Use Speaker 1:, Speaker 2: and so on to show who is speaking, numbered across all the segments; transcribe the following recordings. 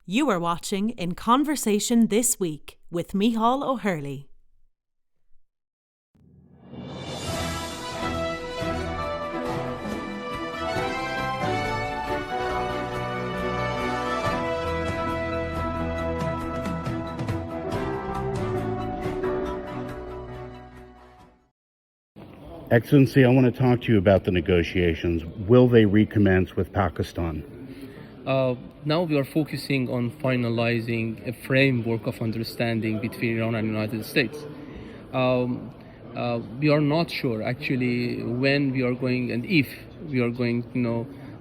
Speaker 1: You are watching In Conversation This Week with Miceal O'Hurley.
Speaker 2: Excellency, I want to talk to you about the negotiations. Will they recommence with Pakistan?
Speaker 3: Now we are focusing on finalizing a framework of understanding between Iran and the United States. We are not sure actually when we are going and if we are going,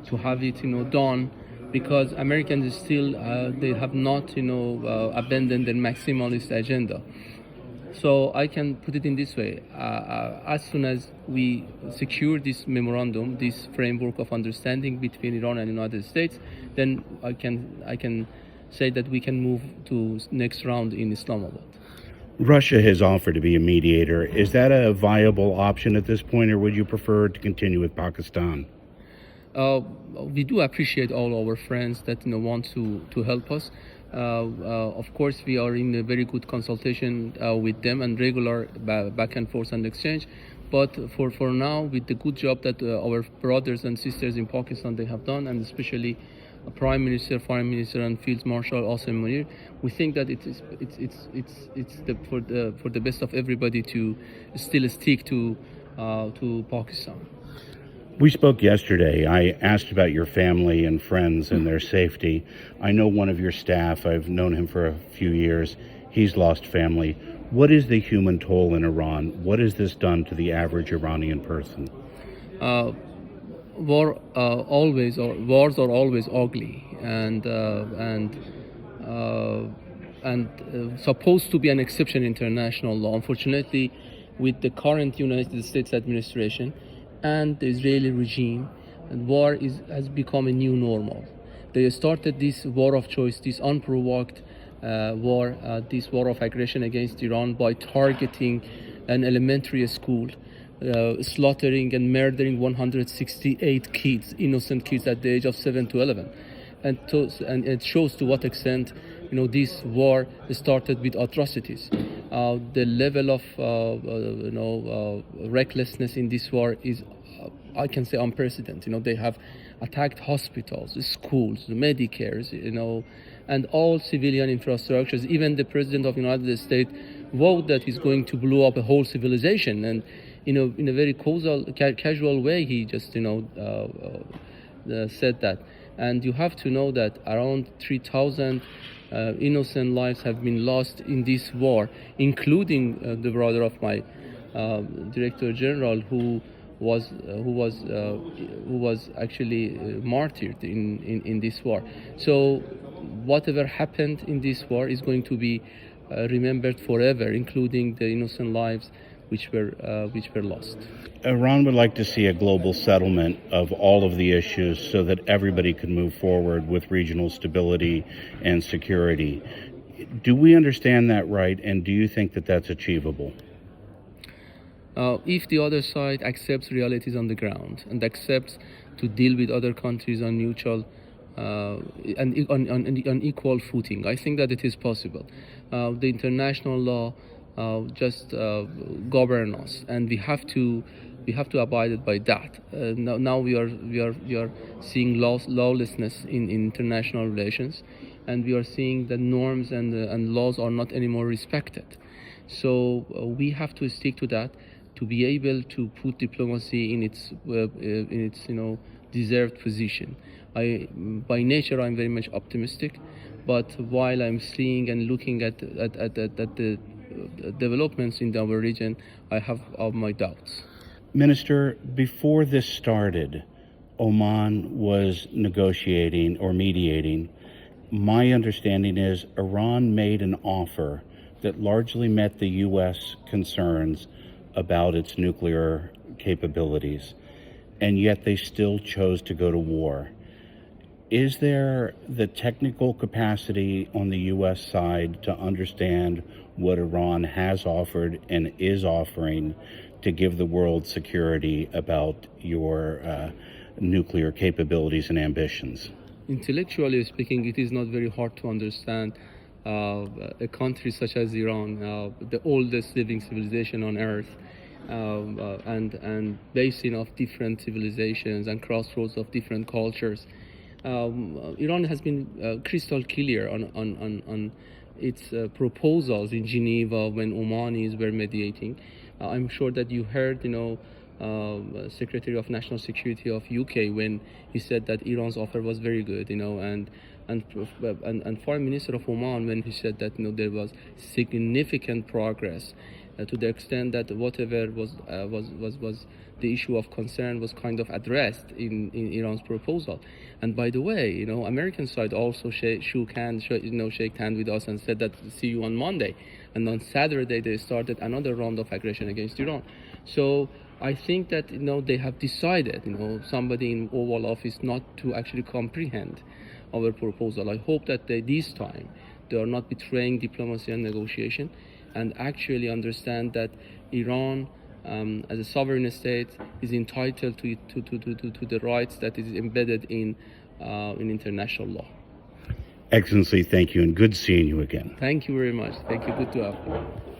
Speaker 3: to have it, done, because Americans still they have not, abandoned their maximalist agenda. So I can put it in this way: as soon as we secure this memorandum, this framework of understanding between Iran and the United States, then I can say that we can move to next round in Islamabad.
Speaker 2: Russia has offered to be a mediator. Is that a viable option at this point, or would you prefer to continue with Pakistan?
Speaker 3: We do appreciate all our friends that want to help us. Of course, we are in a very good consultation with them and regular back and forth and exchange. But for now, with the good job that our brothers and sisters in Pakistan they have done, and especially Prime Minister, Foreign Minister, and Field Marshal Asim Munir, we think that it's for the best of everybody to still stick to Pakistan.
Speaker 2: We spoke yesterday. I asked about your family and friends and their safety. I know one of your staff. I've known him for a few years. He's lost family. What is the human toll in Iran? What has this done to the average Iranian person?
Speaker 3: Wars are always ugly and supposed to be an exception in international law. Unfortunately, with the current United States administration and the Israeli regime, and war has become a new normal. They started this war of choice, this unprovoked war, this war of aggression against Iran by targeting an elementary school, slaughtering and murdering 168 kids, innocent kids at the age of 7 to 11. And it shows to what extent this war started with atrocities. The level of recklessness in this war is, I can say, unprecedented. They have attacked hospitals, schools, Medicares, and all civilian infrastructures. Even the President of the United States vowed that he's going to blow up a whole civilization, and in a very casual way, he just said that. And you have to know that around 3,000 innocent lives have been lost in this war, including the brother of my Director General, who was actually martyred in this war. So whatever happened in this war is going to be remembered forever, including the innocent lives which were lost.
Speaker 2: Iran would like to see a global settlement of all of the issues so that everybody can move forward with regional stability and security. Do we understand that right, and do you think that that's achievable?
Speaker 3: If the other side accepts realities on the ground and accepts to deal with other countries on neutral and on equal footing, I think that it is possible. The international law just govern us, and we have to abide by that. Now we are seeing lawlessness in international relations, and we are seeing that norms and laws are not anymore respected. So we have to stick to that to be able to put diplomacy in its deserved position. By nature, I'm very much optimistic, but while I'm seeing and looking at the developments in our region, I have my doubts.
Speaker 2: Minister, before this started, Oman was negotiating or mediating. My understanding is Iran made an offer that largely met the U.S. concerns about its nuclear capabilities, and yet they still chose to go to war. Is there the technical capacity on the U.S. side to understand what Iran has offered and is offering to give the world security about your nuclear capabilities and ambitions?
Speaker 3: intellectually speaking, it is not very hard to understand a country such as Iran, the oldest living civilization on earth, and basin of different civilizations and crossroads of different cultures. Iran has been crystal clear on its proposals in Geneva when Omanis were mediating. I'm sure that you heard, Secretary of National Security of UK when he said that Iran's offer was very good, and Foreign Minister of Oman when he said that there was significant progress to the extent that whatever was the issue of concern was kind of addressed in Iran's proposal. And by the way, American side also shook hands with us and said that see you on Monday. And on Saturday they started another round of aggression against Iran. So I think that they have decided, somebody in Oval Office not to actually comprehend our proposal. I hope that this time they are not betraying diplomacy and negotiation, and actually understand that Iran, as a sovereign state, is entitled to the rights that is embedded in international law.
Speaker 2: Excellency, thank you, and good seeing you again.
Speaker 3: Thank you very much. Thank you. Good to have you.